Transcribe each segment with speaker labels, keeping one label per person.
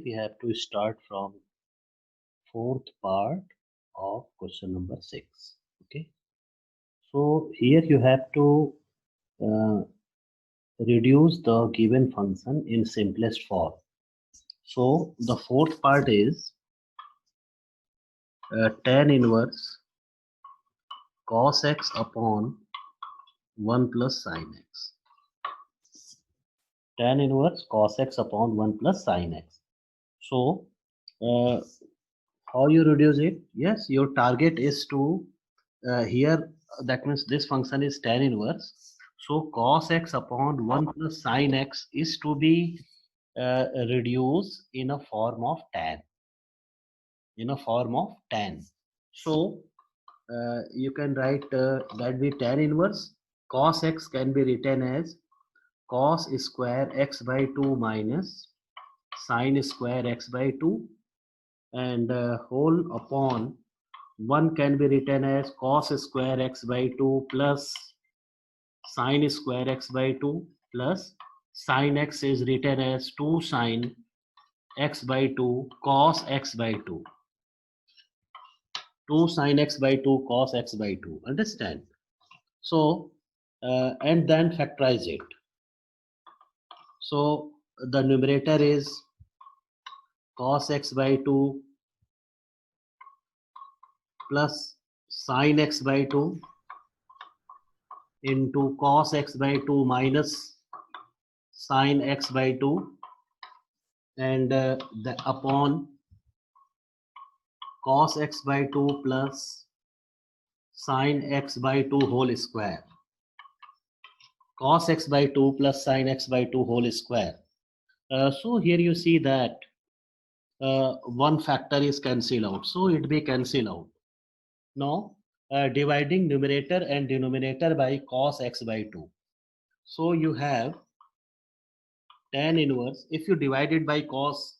Speaker 1: we have to start from fourth part of question number 6. Okay, so here you have to uh, reduce the given function in simplest form. So the fourth part is tan inverse cos x upon 1 plus sin x. Tan inverse cos x upon 1 plus sin x. So uh, how you reduce it? Yes, your target is to here, that means this function is tan inverse. So cos x upon 1 plus sin x is to be reduced in a form of tan. In a form of tan. So you can write that be tan inverse. Cos x can be written as cos square x by 2 minus sin square x by 2, and whole upon 1 can be written as cos square x by 2 plus sin square x by 2 plus sin x is written as 2 sin x by 2 cos x by 2. 2 sin x by 2 cos x by 2. Understand? So, and then factorize it. So, the numerator is cos x by 2 plus sin x by 2 into cos x by 2 minus sin x by 2, and the upon cos x by 2 plus sin x by 2 whole square. Cos x by 2 plus sin x by 2 whole square. So here you see that one factor is cancelled out, so it be cancelled out. Now dividing numerator and denominator by cos x by 2. So you have tan inverse. If you divide it by cos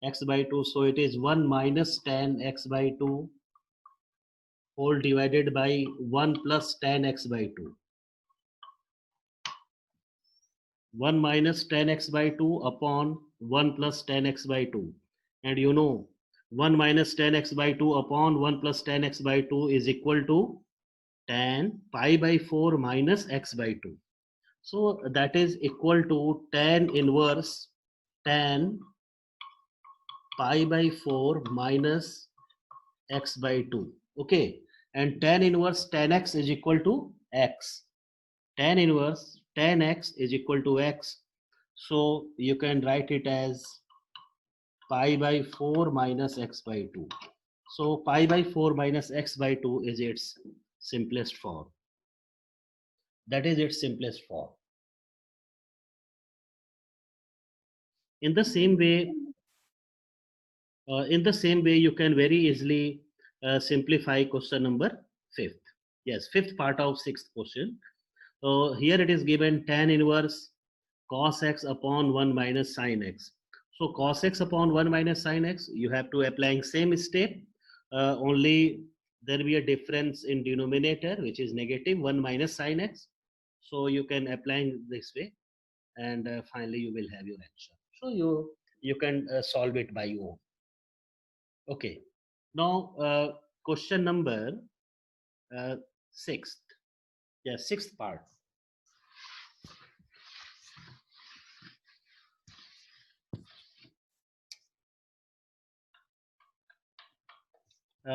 Speaker 1: x by 2, so it is 1 minus tan x by 2 whole divided by 1 plus tan x by 2. 1 minus tan x by 2 upon 1 plus tan x by 2. And you know 1 minus tan x by 2 upon 1 plus tan x by 2 is equal to tan pi by 4 minus x by 2. So that is equal to tan inverse tan pi by 4 minus x by 2. Okay, and tan inverse tan x is equal to x. Tan inverse tan x is equal to x. So you can write it as pi by 4 minus x by 2. So pi by 4 minus x by 2 is its simplest form. That is its simplest form. In the same way, you can very easily simplify question number 5th. Yes, 5th part of 6th question. So here it is given tan inverse cos x upon 1 minus sin x. So cos x upon 1 minus sin x, you have to applying same step, only there will be a difference in denominator, which is negative 1 minus sin x. So you can apply this way, and finally you will have your answer. So you can solve it by your own. Okay. Now question number 6th. Yeah, 6th part.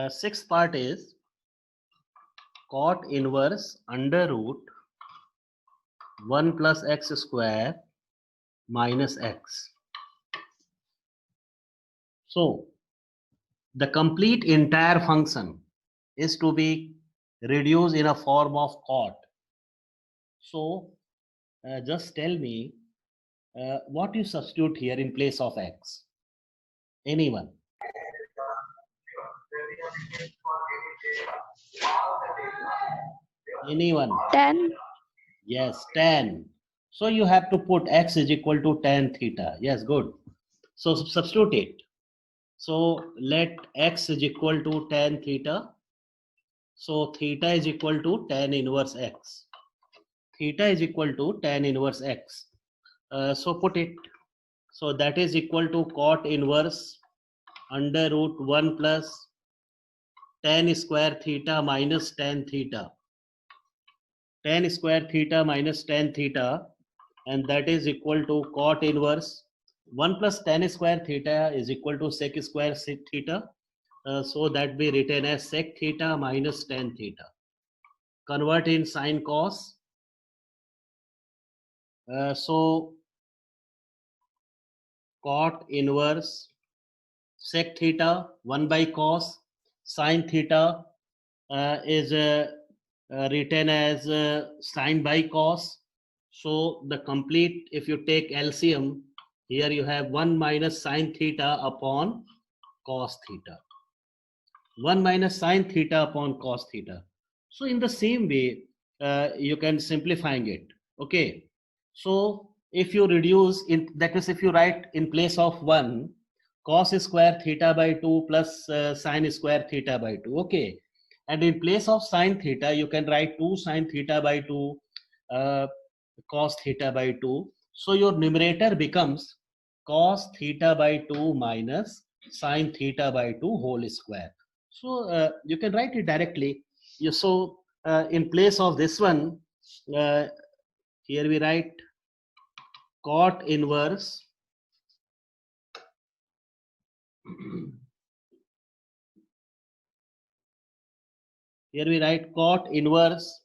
Speaker 1: Sixth part is cot inverse under root 1 plus x square minus x. So the complete entire function is to be reduced in a form of cot. So just tell me what you substitute here in place of x. Anyone? Anyone?
Speaker 2: Tan.
Speaker 1: Yes, tan. So you have to put x is equal to tan theta. Yes, good. So substitute it. So let x is equal to tan theta. So theta is equal to tan inverse x. Theta is equal to tan inverse x. So put it. So that is equal to cot inverse under root 1 plus tan square theta minus tan theta. Tan square theta minus tan theta, and that is equal to cot inverse 1 plus tan square theta is equal to sec square theta. So that be written as sec theta minus tan theta. Convert in sine cos. So cot inverse sec theta 1 by cos sine theta is written as sine by cos. So the complete, if you take LCM, here you have 1 minus sine theta upon cos theta. 1 minus sine theta upon cos theta. So in the same way, you can simplifying it. Okay. So if you reduce, in that is, if you write in place of 1 cos square theta by 2 plus sine square theta by 2. Okay. And in place of sine theta, you can write 2 sine theta by 2 cos theta by 2. So your numerator becomes cos theta by 2 minus sine theta by 2 whole square. So you can write it directly. So in place of this one, here we write cot inverse here we write cot inverse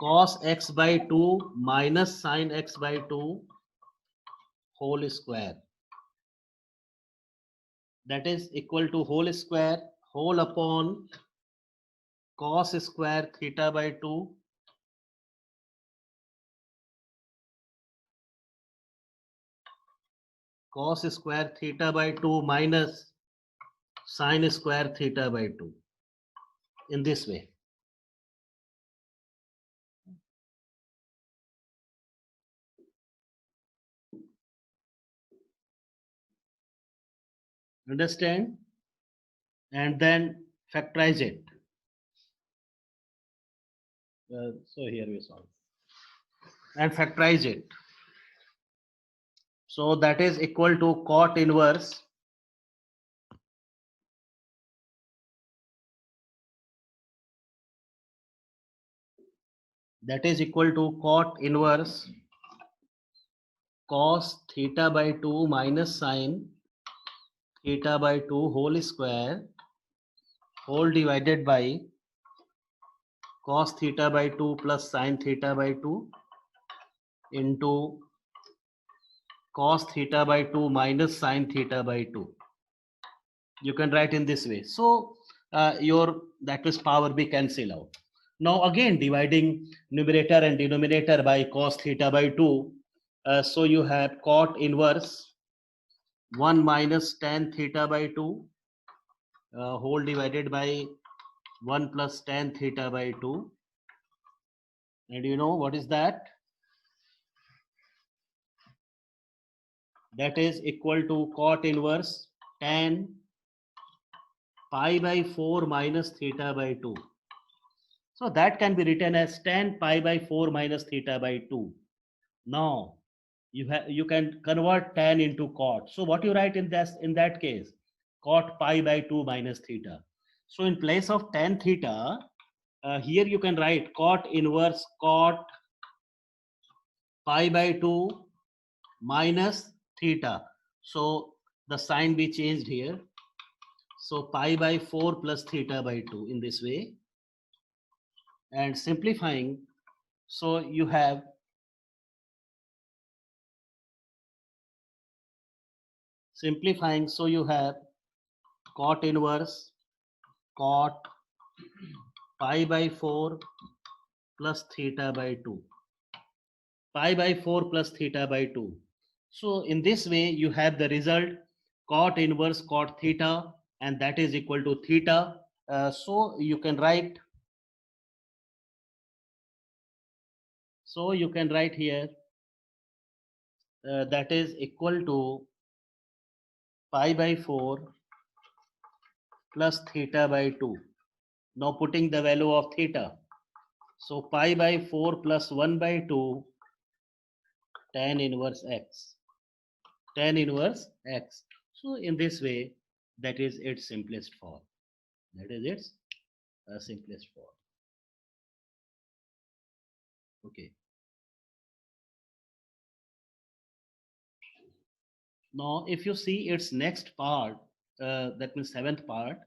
Speaker 1: cos x by 2 minus sine x by 2 whole square. That is equal to whole square whole upon cos square theta by 2 cos square theta by 2 minus sine square theta by 2 in this way. Understand? And then factorize it. So here we solve and factorize it. So that is equal to cot inverse cos theta by 2 minus sine theta by 2 whole square whole divided by cos theta by 2 plus sine theta by 2 into cos theta by 2 minus sine theta by 2. You can write in this way. So your that is power be cancel out. Now again dividing numerator and denominator by cos theta by 2. So you have cot inverse 1 minus tan theta by 2 whole divided by 1 plus tan theta by 2. And you know what is that? That is equal to cot inverse tan pi by 4 minus theta by 2. So that can be written as tan pi by 4 minus theta by 2. Now you can convert tan into cot. So what you write in that case? Cot pi by 2 minus theta. So in place of tan theta, here you can write cot inverse cot pi by 2 minus theta. So the sign be changed here. So pi by 4 plus theta by 2 in this way. And simplifying, so you have cot inverse cot pi by 4 plus theta by 2. Pi by 4 plus theta by 2. So in this way you have the result cot inverse cot theta, and that is equal to theta. So you can write here that is equal to pi by 4 plus theta by 2. Now putting the value of theta. So pi by 4 plus 1 by 2 tan inverse x. tan inverse x. So in this way, that is its simplest form. That is its simplest form. Okay. Now, if you see its next part, that means seventh part,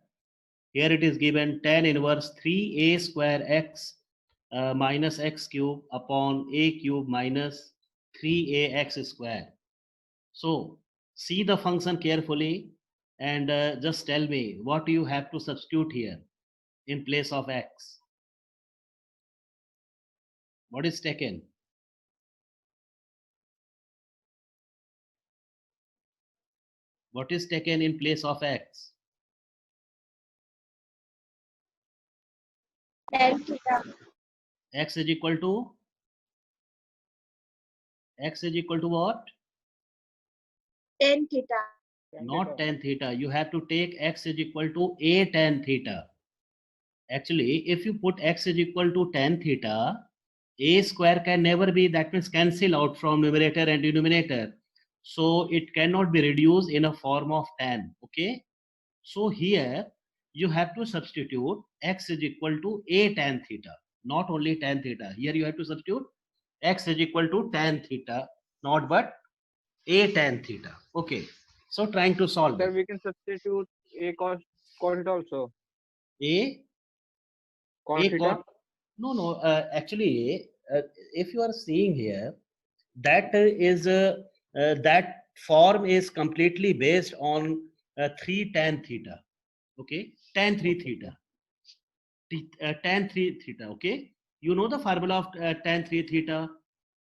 Speaker 1: here it is given tan inverse 3a square x minus x cube upon a cube minus 3ax square. So, see the function carefully and just tell me what you have to substitute here in place of x. What is taken? What is taken in place of x?
Speaker 2: Tan theta.
Speaker 1: X is equal to what?
Speaker 2: Tan theta.
Speaker 1: Not tan theta. You have to take x is equal to a tan theta. Actually, if you put x is equal to tan theta, a square can never be, that means cancel out from numerator and denominator. So it cannot be reduced in a form of tan. Okay. So here you have to substitute x is equal to a tan theta, not only tan theta. Here you have to substitute x is equal to tan theta, not but a tan theta. Okay. So trying to solve
Speaker 3: Sir,
Speaker 1: it.
Speaker 3: we can substitute a cos it also.
Speaker 1: A
Speaker 3: Cos theta.
Speaker 1: cot. No. Actually, if you are seeing here, that that form is completely based on 3 tan theta. Okay, tan 3 theta. Tan 3 theta. Okay, you know the formula of tan 3 theta.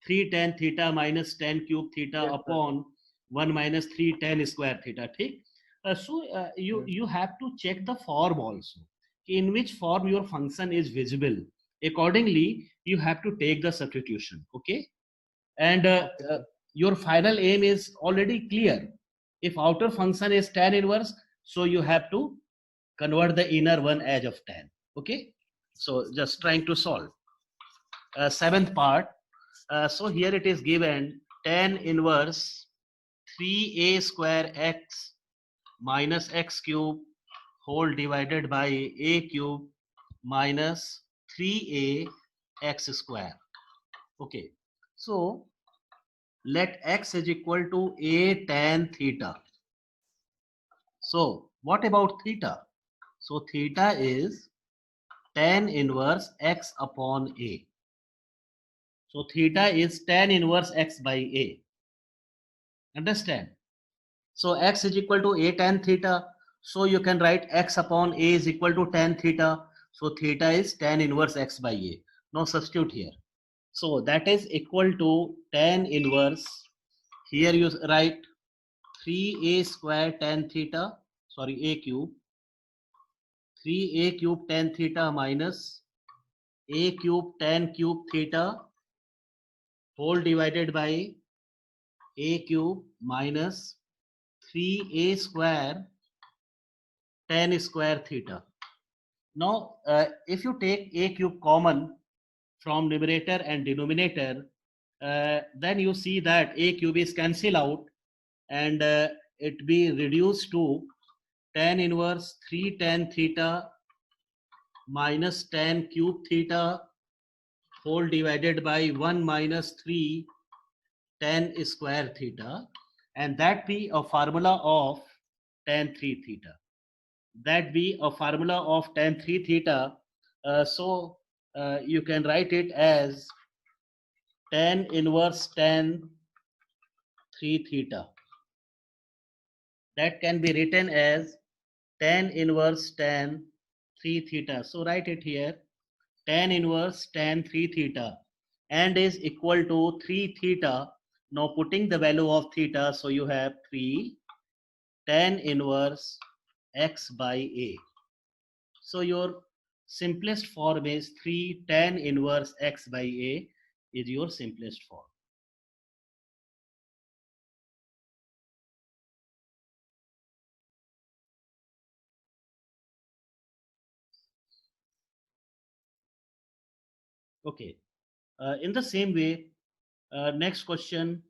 Speaker 1: 3 tan theta minus tan cube theta
Speaker 3: Yes, sir.
Speaker 1: upon 1 minus 3 tan square theta. ठीक? So
Speaker 3: Yes,
Speaker 1: you have to check the form also, in which form your function is visible. Accordingly, you have to take the substitution. Okay, and
Speaker 3: okay, sir.
Speaker 1: your final aim is already clear. If outer function is tan inverse, so you have to convert the inner one as of tan. Okay, so just trying to solve. Seventh part. So here it is given tan inverse 3a square x minus x cube whole divided by a cube minus 3a x square. Okay, so let x is equal to a tan theta. So what about theta? So theta is tan inverse x upon a. So theta is tan inverse x by a. Understand? So x is equal to a tan theta. So you can write x upon a is equal to tan theta. So theta is tan inverse x by a. Now substitute here. So that is equal to tan inverse. Here you write 3a square tan theta. Sorry, a cube. 3a cube tan theta minus a cube tan cube theta whole divided by a cube minus 3a square tan square theta. Now, if you take a cube common from numerator and denominator, then you see that a cube is cancel out and it be reduced to tan inverse 3 tan theta minus tan cube theta whole divided by 1 minus 3 tan square theta, and that be a formula of tan 3 theta. That be a formula of tan 3 theta. So you can write it as tan inverse tan 3 theta. That can be written as tan inverse tan 3 theta. So write it here, tan inverse tan 3 theta, and is equal to 3 theta. Now putting the value of theta, so you have 3 tan inverse x by a. So your simplest form is 3 tan inverse x by a is your simplest form. Okay. In the same way, next question,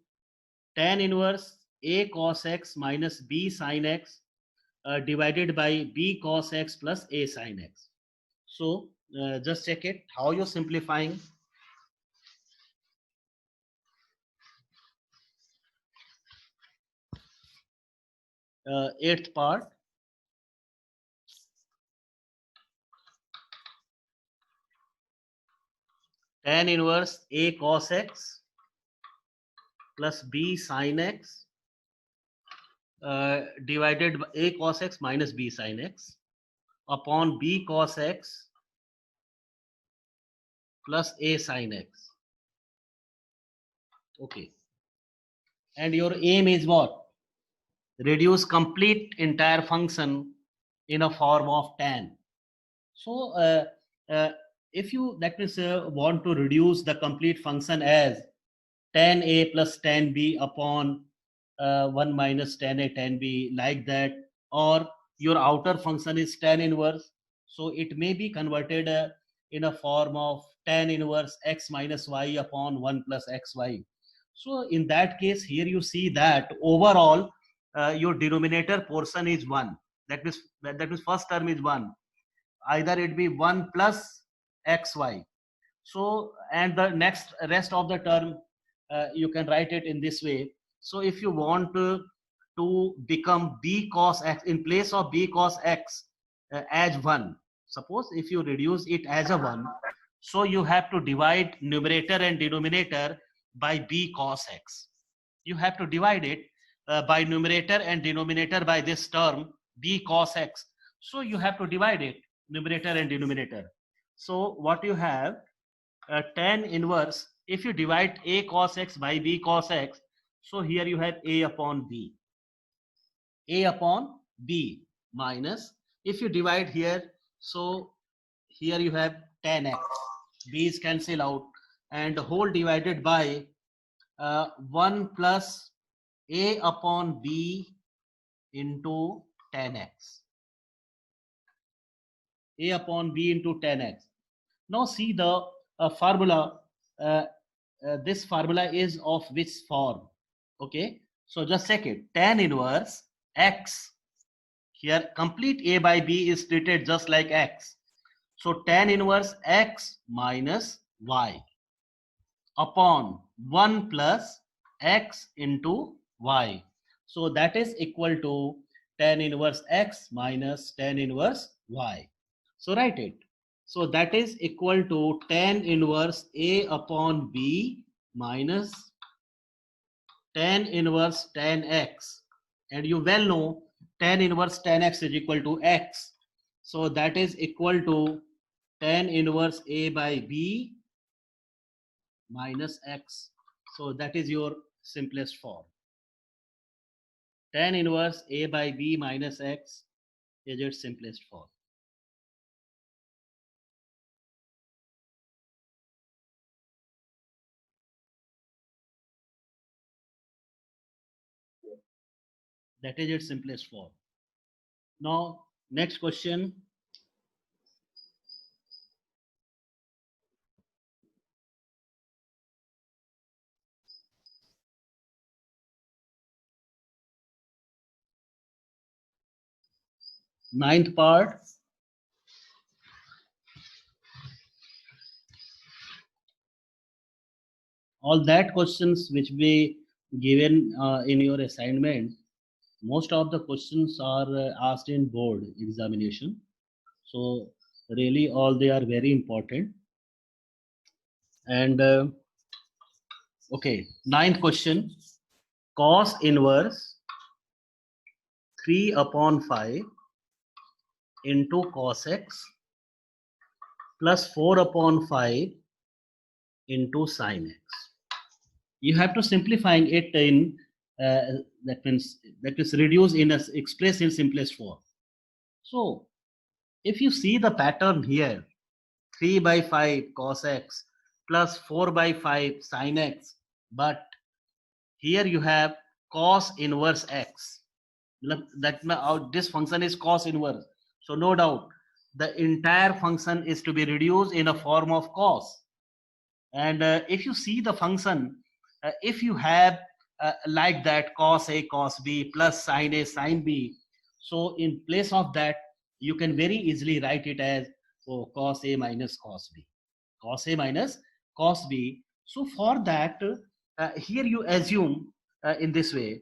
Speaker 1: tan inverse a cos x minus b sin x divided by b cos x plus a sin x. So just check it. How you're simplifying? Eighth part. Tan inverse a cos x plus b sin x divided by a cos x minus b sin x upon b cos x plus a sin x. Okay. And your aim is what? Reduce complete entire function in a form of tan. So if you, that means, want to reduce the complete function as tan a plus tan b upon 1 minus tan a tan b, like that, or your outer function is tan inverse, so it may be converted in a form of tan inverse x minus y upon 1 plus xy. So in that case, here you see that overall your denominator portion is 1. That means first term is 1. Either it be 1 plus xy. So, and the next rest of the term, you can write it in this way. So if you want to become b cos x, in place of b cos x as 1, suppose if you reduce it as a 1, so you have to divide numerator and denominator by b cos x. You have to divide it by numerator and denominator by this term b cos x. So you have to divide it, numerator and denominator. So what you have, tan inverse, if you divide a cos x by b cos x, so here you have a upon b. A upon b minus, if you divide here, so here you have tan x. B is cancel out, and whole divided by 1 plus a upon b into tan x. A upon b into tan x. Now see the formula. This formula is of which form? Okay, so just check it. Tan inverse x, here complete a by b is treated just like x. So tan inverse x minus y upon 1 plus x into y. So that is equal to tan inverse x minus tan inverse y. So write it. So that is equal to tan inverse a upon b minus tan inverse tan x. And you well know tan inverse tan x is equal to x. So that is equal to tan inverse a by b minus x. So that is your simplest form. Tan inverse a by b minus x is its simplest form. That is its simplest form. Now, next question. Ninth part. All that questions which be given in your assignment, most of the questions are asked in board examination. So really all they are very important. And okay, ninth question. Cos inverse 3 upon 5 into cos x plus 4 upon 5 into sin x. You have to simplifying it in that means reduce in express in simplest form. So if you see the pattern here, 3 by 5 cos x plus 4 by 5 sin x, but here you have cos inverse x. That this function is cos inverse. So no doubt the entire function is to be reduced in a form of cos. And if you see the function, if you have like that, cos A cos B plus sin A sin B. So in place of that, you can very easily write it as cos A minus cos B. Cos A minus cos B. So for that, here you assume in this way,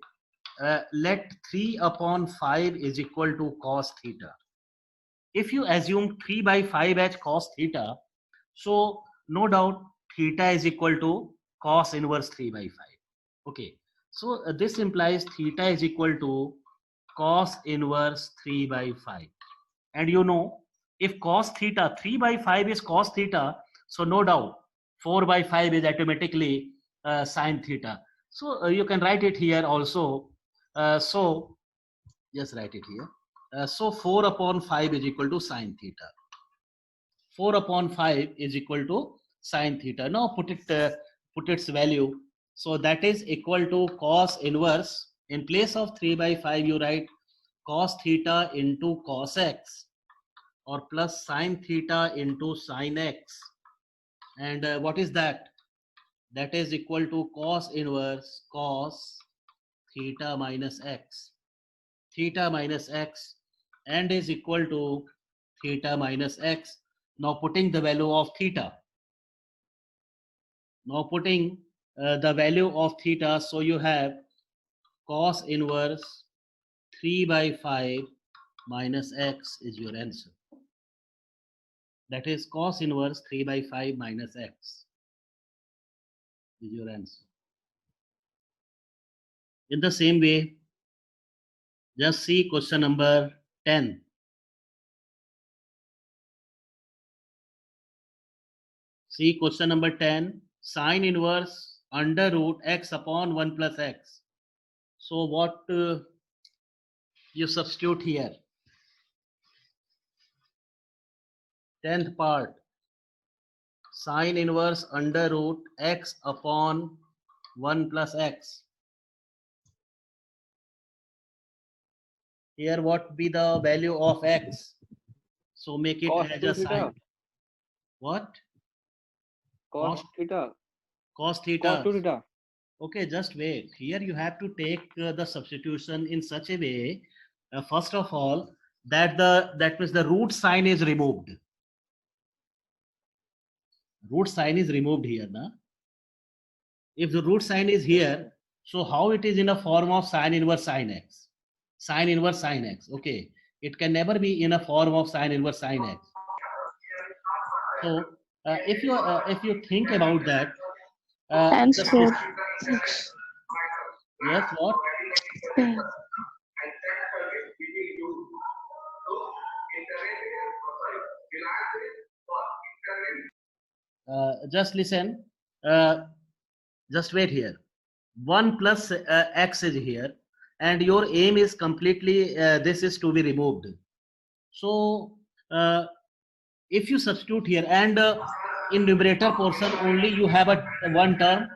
Speaker 1: let 3 upon 5 is equal to cos theta. If you assume 3 by 5 as cos theta, so no doubt theta is equal to cos inverse 3 by 5. Okay, so this implies theta is equal to cos inverse 3 by 5. And you know, if cos theta 3 by 5 is cos theta, so no doubt 4 by 5 is automatically sin theta. So you can write it here also. So just write it here. So 4 upon 5 is equal to sin theta. 4 upon 5 is equal to sin theta. Now put its value. So that is equal to cos inverse. In place of 3 by 5, you write cos theta into cos x, or plus sin theta into sin x. And what is that? That is equal to cos inverse cos theta minus x. Theta minus x, and is equal to theta minus x. Now putting the value of theta. Now putting the value of theta, so you have cos inverse 3 by 5 minus x is your answer. That is cos inverse 3 by 5 minus x is your answer. In the same way, just see question number 10. See question number 10, sine inverse under root x upon 1 plus x. So what you substitute here? 10th part, sine inverse under root x upon 1 plus x. Here what be the value of x? So make it
Speaker 3: Cos
Speaker 1: as
Speaker 3: 2
Speaker 1: a
Speaker 3: theta.
Speaker 1: sine. What?
Speaker 3: Cos theta.
Speaker 1: Cos
Speaker 3: Cos
Speaker 1: theta.
Speaker 3: 2 theta.
Speaker 1: Okay, just wait. Here you have to take the substitution in such a way, first of all, that means the root sign is removed. Root sign is removed here, na? If the root sign is here, so how it is in a form of sine inverse sine x? Sine inverse sine x. Okay, it can never be in a form of sine inverse sine x. So if you think about that,
Speaker 4: And
Speaker 1: the
Speaker 4: square.
Speaker 1: yes, what? Just listen. Just wait here. 1 plus x is here, and your aim is completely this is to be removed. So if you substitute here, and in numerator portion only you have a one term,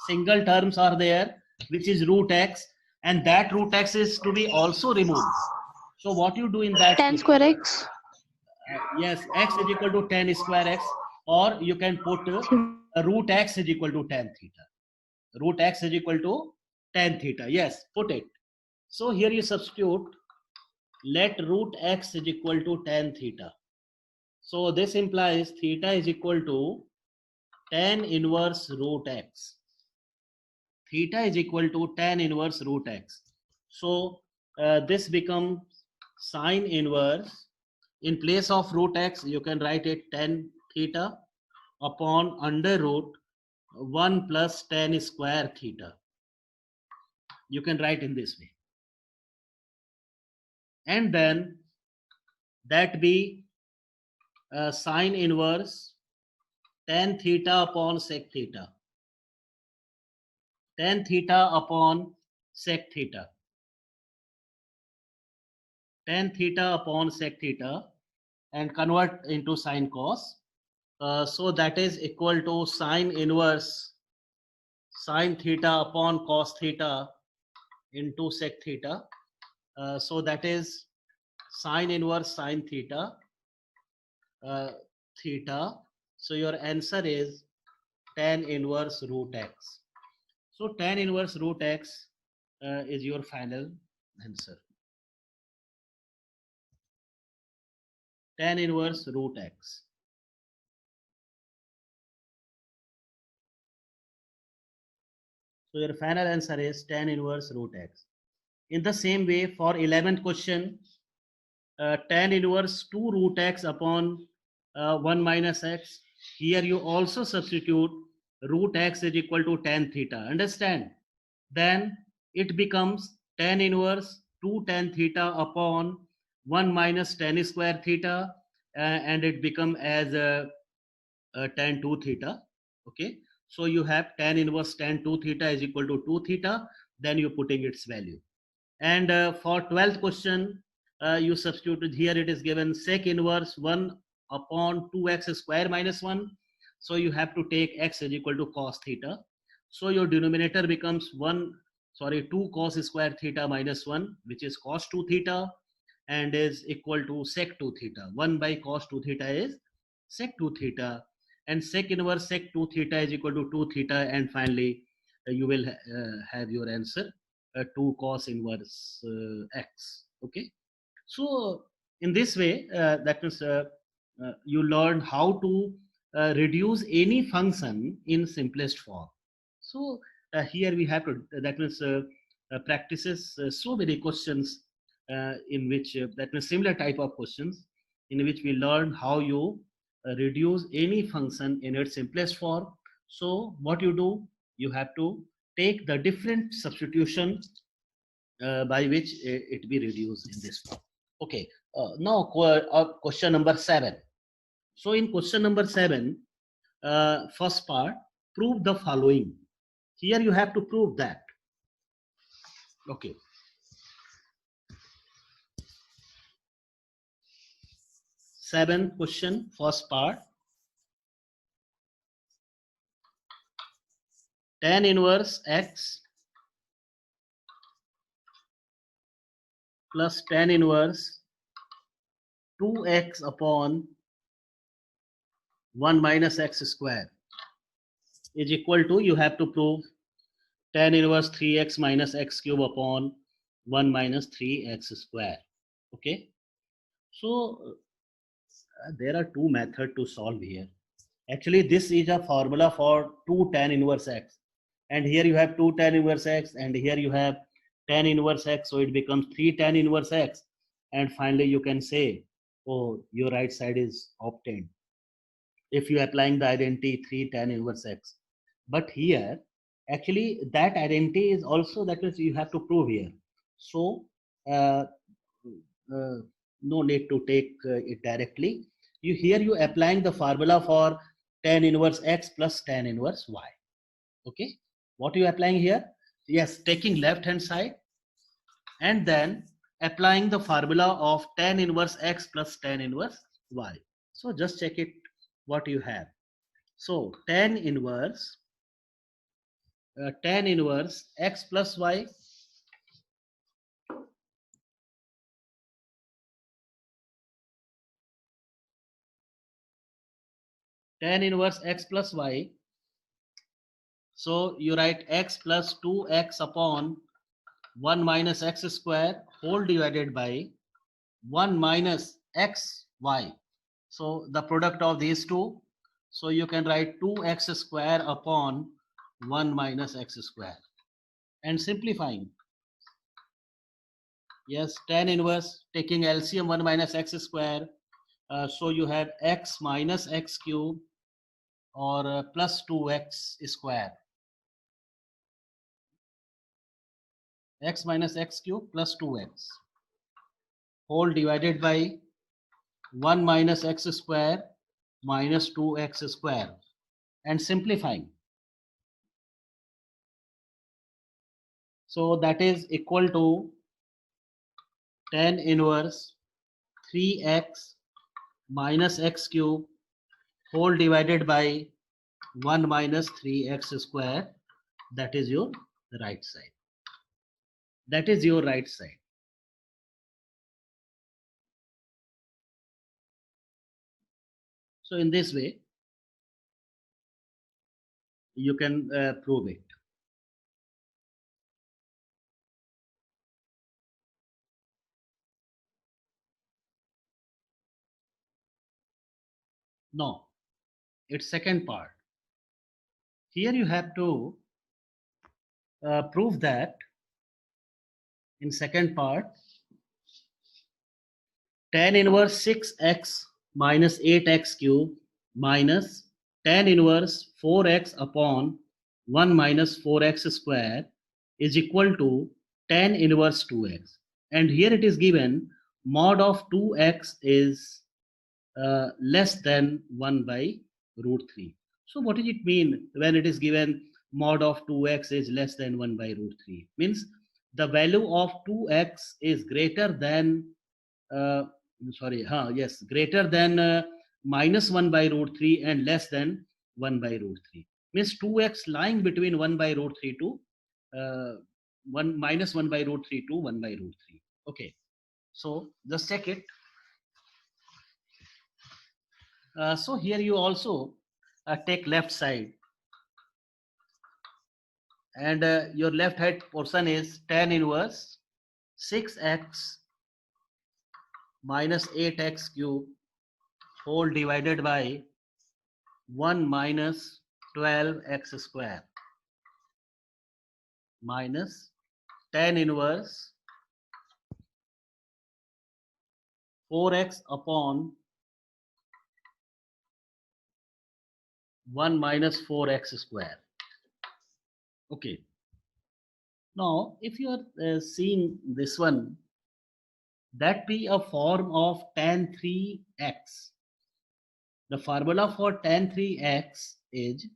Speaker 1: single terms are there, which is root x, and that root x is to be also removed. So what you do in that
Speaker 4: 10
Speaker 1: case?
Speaker 4: square x.
Speaker 1: Yes, x is equal to 10 square x, or you can put root x is equal to tan theta. Root x is equal to tan theta. Yes, put it. So here you substitute, let root x is equal to tan theta. So this implies theta is equal to tan inverse root x. Theta is equal to tan inverse root x. So this becomes sine inverse. In place of root x, you can write it tan theta upon under root 1 plus tan square theta. You can write in this way. And then that be sine inverse tan theta upon sec theta. Tan theta upon sec theta. Tan theta upon sec theta, and convert into sine cos. So that is equal to sine inverse sine theta upon cos theta into sec theta. So that is sine inverse sine theta theta. So your answer is tan inverse root x. So tan inverse root x is your final answer. Tan inverse root x. So your final answer is tan inverse root x. In the same way, for 11th question, tan inverse 2 root x upon 1 minus x. Here you also substitute root x is equal to tan theta. Understand? Then it becomes tan inverse 2 tan theta upon 1 minus tan square theta, and it become as tan 2 theta. Okay, so you have tan inverse tan 2 theta is equal to 2 theta, then you putting its value. And for 12th question, you substituted. Here it is given sec inverse 1 upon 2x square minus 1. So you have to take x is equal to cos theta. So your denominator becomes 2 cos square theta minus 1, which is cos 2 theta, and is equal to sec 2 theta. 1 by cos 2 theta is sec 2 theta, and sec inverse sec 2 theta is equal to 2 theta, and finally you will have your answer 2 cos inverse x. Okay, so in this way, that means you learn how to reduce any function in simplest form. So here we have to, that means practices so many questions in which that means similar type of questions in which we learn how you reduce any function in its simplest form. So what you do, you have to take the different substitution by which it be reduced in this form. Okay, now question number 7. So in question number 7, first part, prove the following. Here you have to prove that. Okay. Seventh question, first part. Tan inverse x plus tan inverse 2x upon 1 minus x square is equal to, you have to prove tan inverse 3x minus x cube upon 1 minus 3x square. Okay, so there are two methods to solve here. Actually, this is a formula for 2 tan inverse x, and here you have 2 tan inverse x, and here you have tan inverse x, so it becomes 3 tan inverse x, and finally you can say, oh, your right side is obtained if you are applying the identity 3 tan inverse x. But here actually that identity is also, that is you have to prove here. So uh, no need to take it directly. You applying the formula for tan inverse x plus tan inverse y. Okay, what are you applying here? Yes, taking left hand side and then applying the formula of tan inverse x plus tan inverse y. So just check it what you have. So tan inverse x plus y, tan inverse x plus y. So you write x plus 2x upon 1 minus x square whole divided by 1 minus xy. So the product of these two. So you can write 2x square upon 1 minus x square. And simplifying. Yes, tan inverse taking LCM 1 minus x square. So you have x minus x cube or plus 2x square. X minus x cube plus 2x whole divided by 1 minus x square minus 2x square, and simplifying. So that is equal to tan inverse 3x minus x cube whole divided by 1 minus 3x square. That is your right side. That is your right side. So in this way, you can prove it. No, it's second part. Here you have to prove that in second part tan inverse 6x minus 8x cube minus tan inverse 4x upon 1 minus 4x square is equal to tan inverse 2x. And here it is given mod of 2x is less than 1 by root 3. So what does it mean when it is given mod of 2x is less than 1 by root 3? Means the value of 2x is greater than uh, yes, greater than minus 1 by root 3 and less than 1 by root 3. Means 2x lying between 1 by root 3 to 1 minus 1 by root 3 to 1 by root 3. Okay, so just check it. So here you also take left side, and your left hand portion is tan inverse 6x minus 8x cube whole divided by 1 minus 12x square minus tan inverse 4x upon 1 minus 4x square. Okay. Now, if you are seeing this one, that be a form of tan 3x. The formula for tan 3x is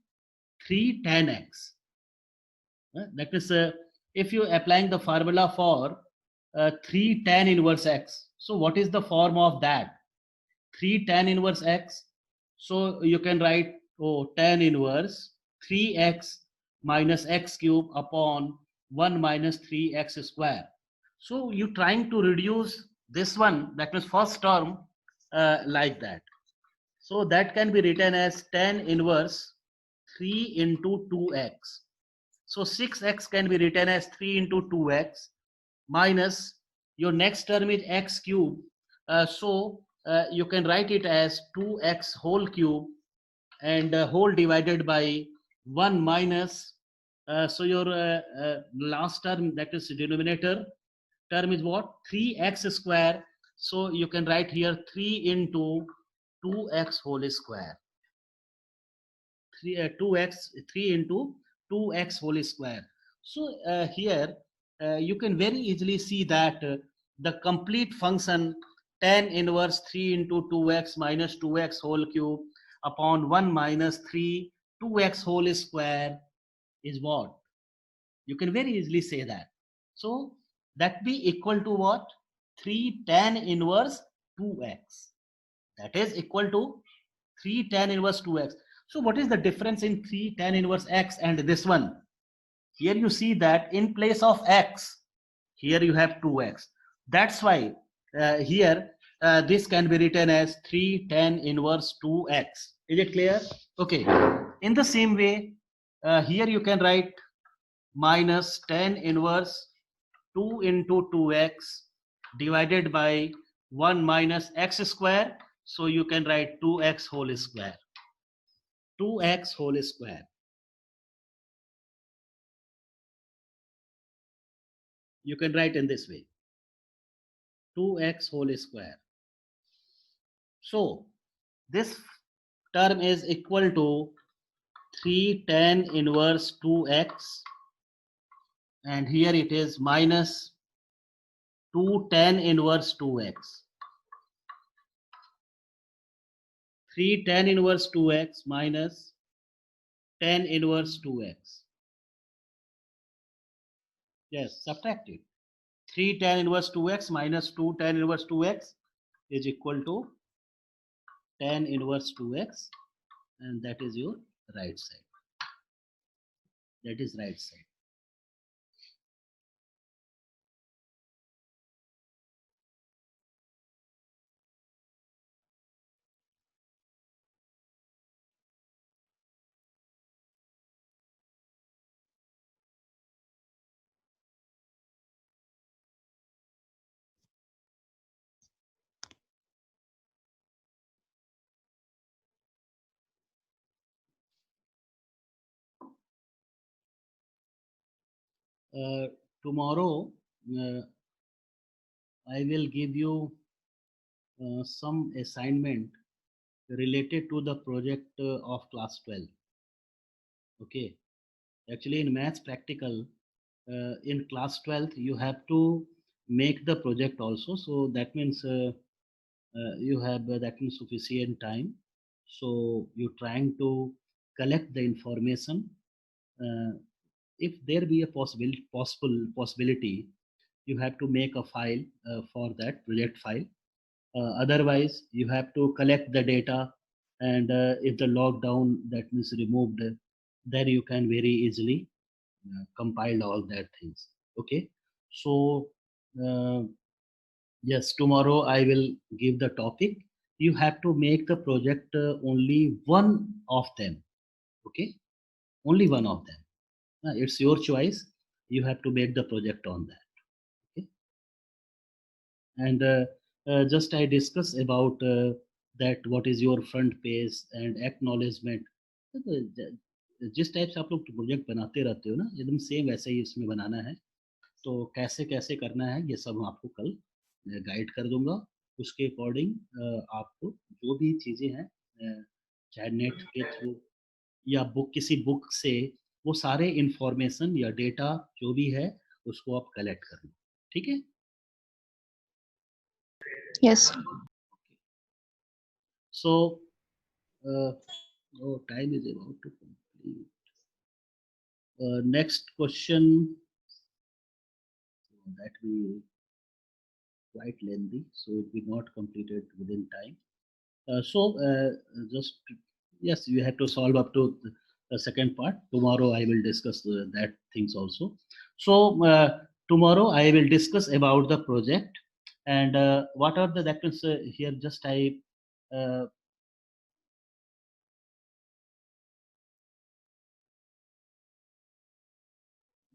Speaker 1: 3 tan x. That is, if you applying the formula for 3 tan inverse x. So what is the form of that? 3 tan inverse x. So you can write tan inverse 3x minus x cube upon 1 minus 3x square. So you trying to reduce this one, that means first term, like that. So that can be written as tan inverse 3 into 2x. So 6x can be written as 3 into 2x minus your next term is x cube. So you can write it as 2x whole cube and whole divided by 1 minus. So your last term, that is denominator term, is what? 3x square. So you can write here 3 into 2x whole square. 2x 3 into 2x whole square. So here you can very easily see that the complete function tan inverse 3 into 2x minus 2x whole cube upon 1 minus 3 2x whole square is what? You can very easily say that. So that be equal to what? 3 tan inverse 2x. That is equal to 3 tan inverse 2x. So what is the difference in 3 tan inverse x and this one? Here you see that in place of x, here you have 2x. That's why here this can be written as 3 tan inverse 2x. Is it clear? Okay. In the same way, here you can write minus tan inverse 2 into 2x divided by 1 minus x square. So you can write 2x whole square. 2x whole square. You can write in this way. 2x whole square. So this term is equal to 3 tan inverse 2x, and here it is minus 2 tan inverse 2x. 3 tan inverse 2x minus tan inverse 2x. Yes, subtract it. 3 tan inverse 2x minus 2 tan inverse 2x is equal to tan inverse 2x, and that is your right side. That is right side. tomorrow I will give you some assignment related to the project of class 12. Okay, actually in maths practical, in class 12th you have to make the project also, so that means you have that means sufficient time, so you're trying to collect the information. If there be a possibility, you have to make a file for that project file. Otherwise you have to collect the data, and if the lockdown that means removed, then you can very easily compile all that things. Okay, so uh, yes, tomorrow I will give the topic. You have to make the project only one of them. Okay, only one of them. It's your choice. You have to make the project on that. Okay, and just I discuss about that what is your front page and acknowledgement. जिस type से आप लोग project बनाते रहते हो ना, एकदम same वैसे ही इसमें बनाना है। तो कैसे कैसे करना है ये सब मैं आपको कल गाइड कर दूंगा। उसके अकॉर्डिंग आपको जो भी चीज़ें हैं, चाहे नेट के थ्रू या बुक, किसी बुक से, वो सारे इंफॉर्मेशन या डेटा जो भी है उसको आप कलेक्ट कर लो। ठीक है?
Speaker 4: Yes.
Speaker 1: So, time is about to complete. Next question, that will quite lengthy, so it will not completed within time. Just yes, you have to solve up to the second part. Tomorrow I will discuss that things also. So tomorrow I will discuss about the project, and what are the, that is here just I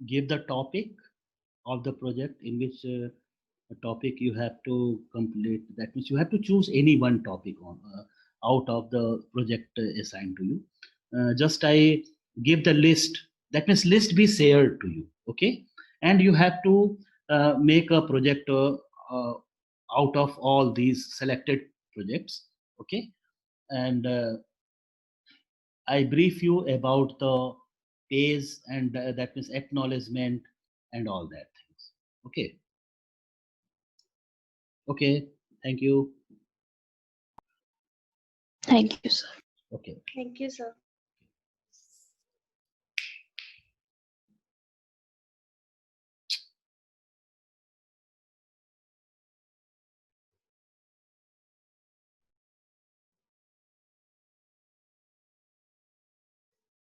Speaker 1: give the topic of the project, in which a topic you have to complete. That means you have to choose any one topic on out of the project assigned to you. Just I give the list. That means list be shared to you. Okay, and you have to make a project out of all these selected projects. Okay, and I brief you about the page, and that means acknowledgement and all that things. Okay. Okay. Thank you.
Speaker 4: Thank you, sir.
Speaker 1: Okay.
Speaker 2: Thank you, sir.